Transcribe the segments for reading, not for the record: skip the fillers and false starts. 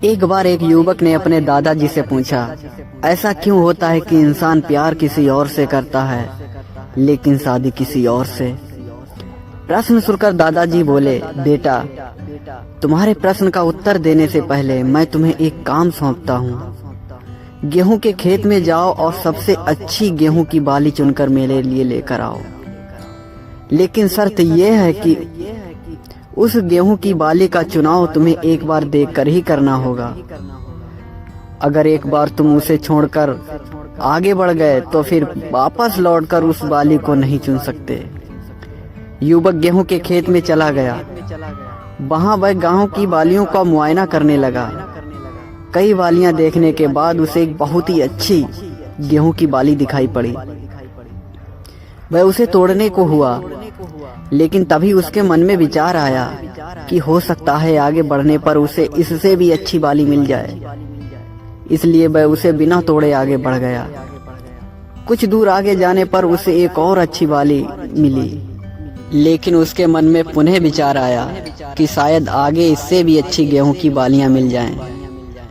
एक बार एक युवक ने अपने दादाजी से पूछा, ऐसा क्यों होता है कि इंसान प्यार किसी और से करता है लेकिन शादी किसी और से। प्रश्न सुनकर दादाजी बोले, बेटा, तुम्हारे प्रश्न का उत्तर देने से पहले मैं तुम्हें एक काम सौंपता हूँ। गेहूं के खेत में जाओ और सबसे अच्छी गेहूं की बाली चुनकर मेरे लिए लेकर आओ। लेकिन शर्त यह है कि उस गेहूं की बाली का चुनाव तुम्हें एक बार देखकर ही करना होगा। अगर एक बार तुम उसे छोड़कर आगे बढ़ गए तो फिर वापस लौटकर उस बाली को नहीं चुन सकते। युवक गेहूं के खेत में चला गया। वहां वह गेहूं की बालियों का मुआयना करने लगा। कई बालियां देखने के बाद उसे एक बहुत ही अच्छी गेहूं की बाली दिखाई पड़ी। वह उसे तोड़ने को हुआ, लेकिन तभी उसके मन में विचार आया कि हो सकता है आगे बढ़ने पर उसे इससे भी अच्छी बाली मिल जाए। इसलिए वह उसे बिना तोड़े आगे बढ़ गया। कुछ दूर आगे जाने पर उसे एक और अच्छी बाली मिली, लेकिन उसके मन में पुनः विचार आया कि शायद आगे इससे भी अच्छी गेहूं की बालियां मिल जाएं,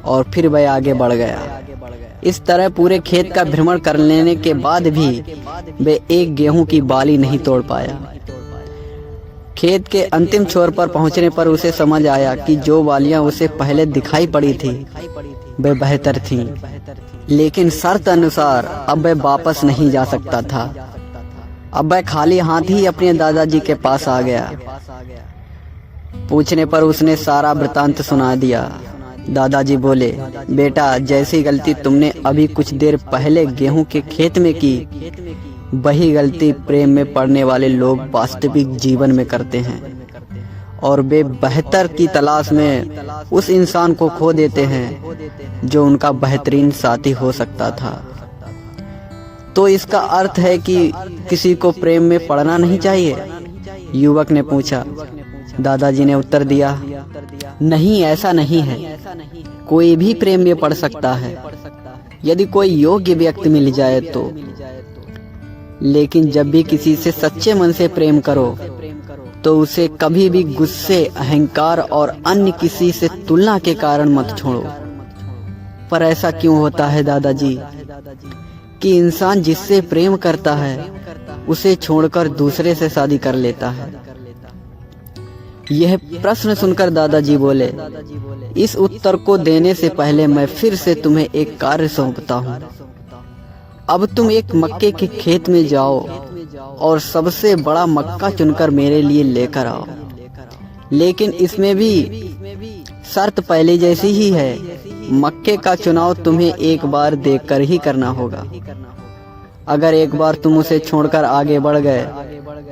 और फिर वह आगे बढ़ गया। इस तरह पूरे खेत का भ्रमण कर लेने के बाद भी वह एक गेहूं की बाली नहीं तोड़ पाया। खेत के अंतिम छोर पर पहुंचने पर उसे समझ आया कि जो बालियां उसे पहले दिखाई पड़ी थी वे बेहतर थीं, लेकिन शर्त अनुसार अब वह वापस नहीं जा सकता था। अब वह खाली हाथ ही अपने दादाजी के पास आ गया। पूछने पर उसने सारा वृतांत सुना दिया। दादाजी बोले, बेटा, जैसी गलती तुमने अभी कुछ देर पहले गेहूं के खेत में की, वही गलती प्रेम में पड़ने वाले लोग वास्तविक जीवन में करते हैं, और वे बेहतर की तलाश में उस इंसान को खो देते हैं जो उनका बेहतरीन साथी हो सकता था। तो इसका अर्थ है कि किसी को प्रेम में पड़ना नहीं चाहिए? युवक ने पूछा। दादाजी ने उत्तर दिया, नहीं, ऐसा नहीं है। कोई भी प्रेम में पड़ सकता है, यदि कोई योग्य व्यक्ति मिल जाए तो। लेकिन जब भी किसी से सच्चे मन से प्रेम करो तो उसे कभी भी गुस्से, अहंकार और अन्य किसी से तुलना के कारण मत छोड़ो। पर ऐसा क्यों होता है दादाजी कि इंसान जिससे प्रेम करता है उसे छोड़कर दूसरे से शादी कर लेता है? यह प्रश्न सुनकर दादाजी बोले, इस उत्तर को देने से पहले मैं फिर से तुम्हें एक कार्य सौंपता हूँ। अब तुम एक मक्के के खेत में जाओ और सबसे बड़ा मक्का चुनकर मेरे लिए लेकर आओ। लेकिन इसमें भी शर्त पहले जैसी ही है, मक्के का चुनाव तुम्हें एक बार देखकर ही करना होगा। अगर एक बार तुम उसे छोड़कर आगे बढ़ गए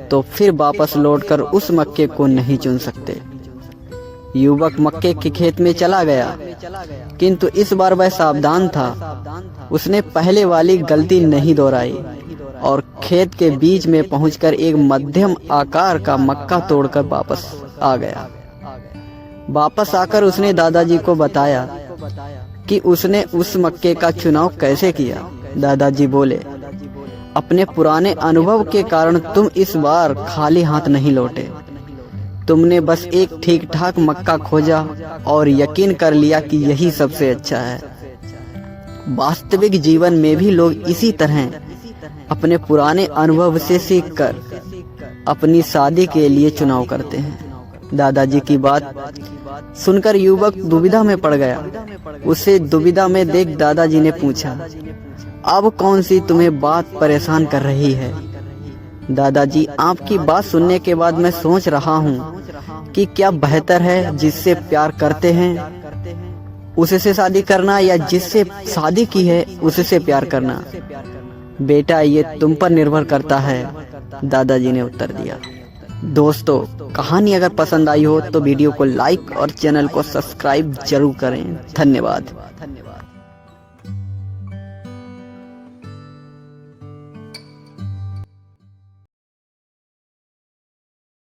तो फिर वापस लौटकर उस मक्के को नहीं चुन सकते। युवक मक्के के खेत में चला गया, किंतु इस बार वह सावधान था। उसने पहले वाली गलती नहीं दोहराई और खेत के बीच में पहुंचकर एक मध्यम आकार का मक्का तोड़कर वापस आ गया। वापस आकर उसने दादाजी को बताया कि उसने उस मक्के का चुनाव कैसे किया। दादाजी बोले, अपने पुराने अनुभव के कारण तुम इस बार खाली हाथ नहीं लौटे। तुमने बस एक ठीक ठाक मक्का खोजा और यकीन कर लिया कि यही सबसे अच्छा है। वास्तविक जीवन में भी लोग इसी तरह अपने पुराने अनुभव से सीखकर अपनी शादी के लिए चुनाव करते हैं। दादाजी की बात सुनकर युवक दुविधा में पड़ गया। उसे दुविधा में देख दादाजी ने पूछा, अब कौन सी तुम्हें बात परेशान कर रही है? दादाजी, आपकी बात सुनने के बाद मैं सोच रहा हूँ कि क्या बेहतर है जिससे प्यार करते हैं उससे शादी करना या जिससे शादी की है उससे प्यार करना? बेटा, ये तुम पर निर्भर करता है, दादाजी ने उत्तर दिया। दोस्तों, कहानी अगर पसंद आई हो तो वीडियो को लाइक और चैनल को सब्सक्राइब जरूर करें। धन्यवाद।